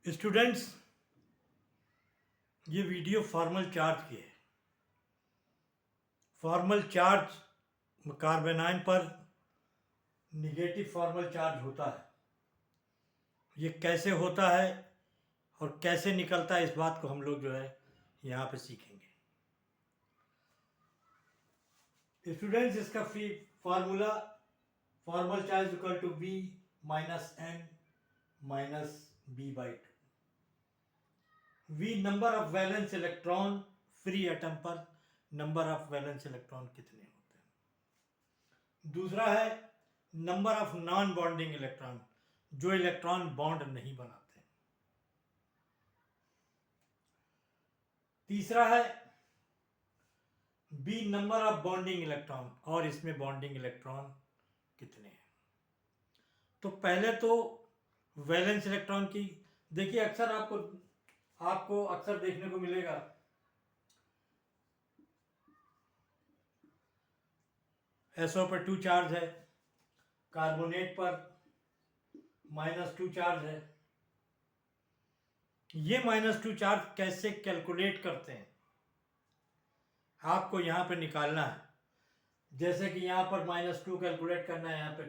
Students, ये video formal charge की है। फॉर्मल चार्ज कार्बेनाइन पर निगेटिव फॉर्मल चार्ज होता है। ये कैसे होता है और कैसे निकलता है, इस बात को हम लोग जो है यहाँ पे सीखेंगे। स्टूडेंट्स, इसका formula formal charge equal to V minus N minus B/2। V number of valence electron free atom पर नंबर ऑफ वैलेंस इलेक्ट्रॉन कितने होते हैं। दूसरा है number of non bonding electron, जो इलेक्ट्रॉन बॉन्ड नहीं बनाते। तीसरा है B number of bonding electron, और इसमें बॉन्डिंग इलेक्ट्रॉन कितने हैं। तो पहले तो वैलेंस इलेक्ट्रॉन की देखिए, अक्सर आपको अक्सर देखने को मिलेगा SO पर 2 चार्ज है, कार्बोनेट पर -2 चार्ज है। ये -2 चार्ज कैसे कैलकुलेट करते हैं, आपको यहां पे निकालना है। जैसे कि यहां पर -2 कैलकुलेट करना है, यहाँ पे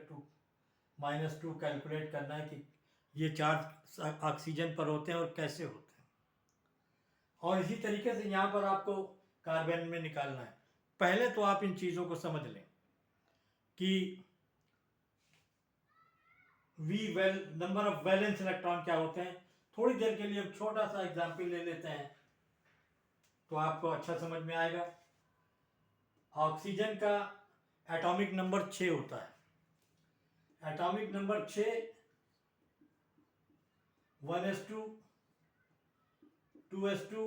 -2 कैलकुलेट करना है कि ये चार्ज ऑक्सीजन पर होते हैं और कैसे होते हैं। और इसी तरीके से यहाँ पर आपको कार्बन में निकालना है। पहले तो आप इन चीज़ों को समझ लें कि नंबर ऑफ वैलेंस इलेक्ट्रॉन क्या होते हैं। थोड़ी देर के लिए अब छोटा सा एग्जाम्पल ले लेते हैं तो आपको अच्छा समझ में आएगा। ऑक्सीजन का एटॉमिक नंबर 6 होता है। Atomic number 6 1s2 2s2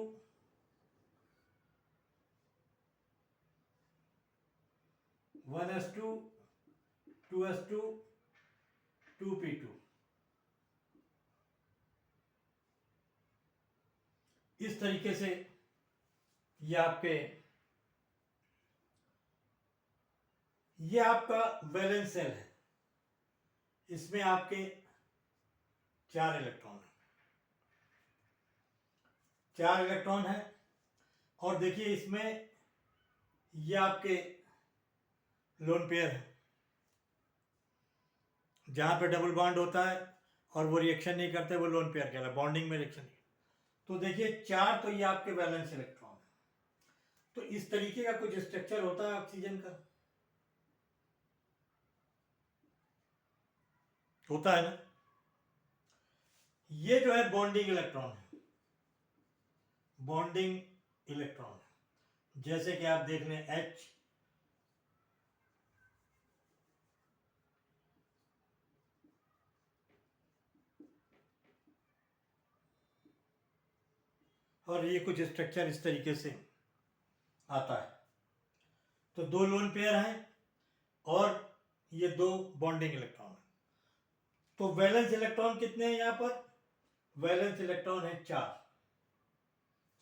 1s2 2s2 2p2। इस तरीके से ये आपका वैलेंस सेल है। इसमें आपके 4 इलेक्ट्रॉन है, 4 इलेक्ट्रॉन है। और देखिए इसमें ये आपके लोन पेयर है, जहां पे डबल बॉन्ड होता है और वो रिएक्शन नहीं करते, वो लोन पेयर कहलाता है, बॉन्डिंग में रिएक्शन नहीं। तो देखिए 4 तो ये आपके वैलेंस इलेक्ट्रॉन है। तो इस तरीके का कुछ स्ट्रक्चर होता है ऑक्सीजन का, होता है ना। ये जो है बॉन्डिंग इलेक्ट्रॉन है, बॉन्डिंग इलेक्ट्रॉन है। जैसे कि आप देख लें H, और ये कुछ स्ट्रक्चर इस तरीके से आता है। तो 2 लोन पेयर हैं और ये 2 बॉन्डिंग इलेक्ट्रॉन है। तो वैलेंस इलेक्ट्रॉन कितने हैं यहाँ पर? वैलेंस इलेक्ट्रॉन है 4।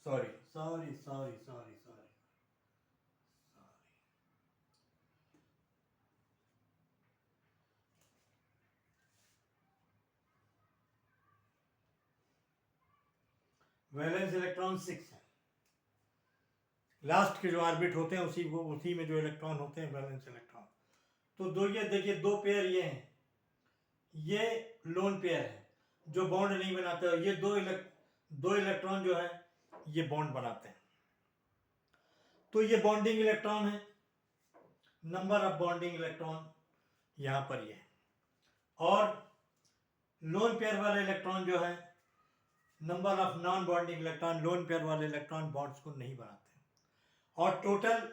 Sorry sorry sorry sorry sorry valence electron 6 है। लास्ट के जो ऑर्बिट होते हैं उसी में जो इलेक्ट्रॉन होते हैं वैलेंस इलेक्ट्रॉन। तो दो, ये देखिए 2 पेयर ये हैं, ये लोन पेयर है जो बॉन्ड नहीं बनाते। ये दो इलेक्ट्रॉन जो है ये बॉन्ड बनाते हैं। तो ये बॉन्डिंग इलेक्ट्रॉन है। नंबर ऑफ बॉन्डिंग इलेक्ट्रॉन यहां पर ये है। और लोन पेयर वाले इलेक्ट्रॉन जो है, number of non bonding electron, lone pair वाले इलेक्ट्रॉन बॉन्ड्स को नहीं बनाते। और total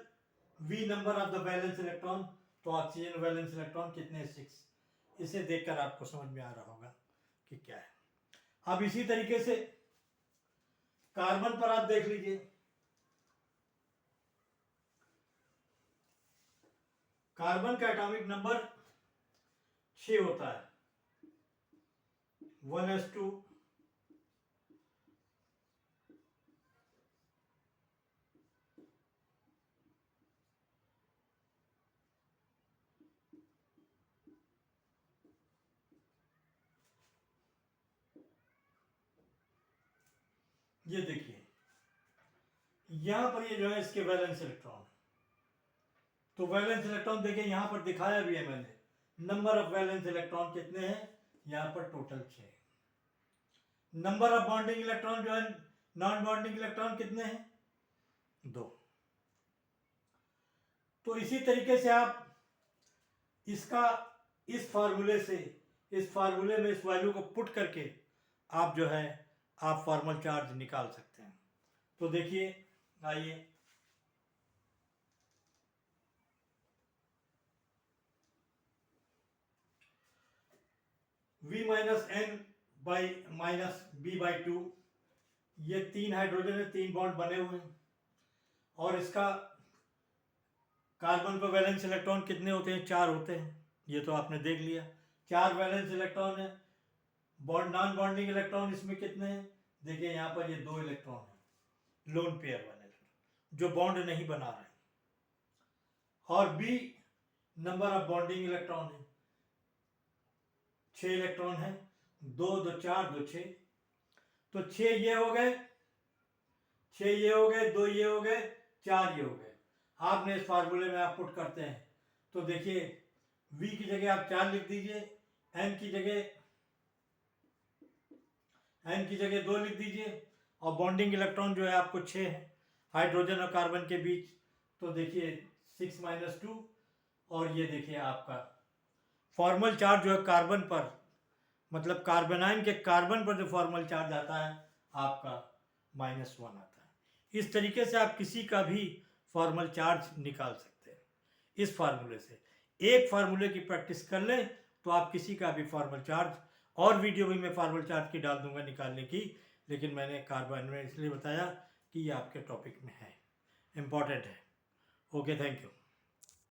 V number of the valence electron, तो ऑक्सीजन वैलेंस इलेक्ट्रॉन कितने? 6। इसे देखकर आपको समझ में आ रहा होगा कि क्या है। अब इसी तरीके से कार्बन पर आप देख लीजिए। कार्बन का एटॉमिक नंबर 6 होता है। 1s2 2 ये देखिए यहाँ पर ये जो है इसके वैलेंस इलेक्ट्रॉन, तो वैलेंस इलेक्ट्रॉन देखिए यहाँ पर दिखाया भी है मैंने, नंबर ऑफ वैलेंस इलेक्ट्रॉन कितने हैं, यहाँ पर total 6। Number of bonding electron जो है, नॉन बॉन्डिंग इलेक्ट्रॉन कितने हैं, 2। तो इसी तरीके से आप इसका इस फार्मूले से, इस फार्मूले में इस वैल्यू को पुट करके आप जो है आप फॉर्मल चार्ज निकाल सकते हैं। तो देखिए आइए, V minus N by minus B by 2, ये 3 हाइड्रोजन है, 3 बॉन्ड बने हुए हैं, और इसका कार्बन पर वैलेंस इलेक्ट्रॉन कितने होते हैं, 4 होते हैं, ये तो आपने देख लिया। 4 वैलेंस इलेक्ट्रॉन है। बॉन्ड नॉन बॉन्डिंग इलेक्ट्रॉन इसमें कितने हैं, देखिए यहाँ पर ये 2 इलेक्ट्रॉन है, लोन पेयर वाले जो बॉन्ड नहीं बना रहे। और B number of bonding electron है, 6 इलेक्ट्रॉन है, 2 2 4 2 6, तो 6 ये हो गए, 6 ये हो गए, 2 ये हो गए, 4 ये हो गए। आपने इस फार्मूले में आप पुट करते हैं तो देखिए V की जगह आप 4 लिख दीजिए, N की जगह 2 लिख दीजिए, और बॉन्डिंग इलेक्ट्रॉन जो है आपको 6 है हाइड्रोजन और कार्बन के बीच, तो देखिए 6 माइनस 2, और ये देखिए आपका फॉर्मल चार्ज जो है कार्बन पर, मतलब कार्बनाइन के कार्बन पर जो फॉर्मल चार्ज आता है आपका -1 आता है। इस तरीके से आप किसी का भी फॉर्मल चार्ज निकाल सकते हैं इस फार्मूले से। एक फार्मूले की प्रैक्टिस कर लें तो आप किसी का भी फॉर्मल चार्ज, और वीडियो भी मैं फॉर्मल चार्ज की डाल दूंगा निकालने की, लेकिन मैंने कार्बन में इसलिए बताया कि ये आपके टॉपिक में है, इम्पॉर्टेंट है। Okay, thank you.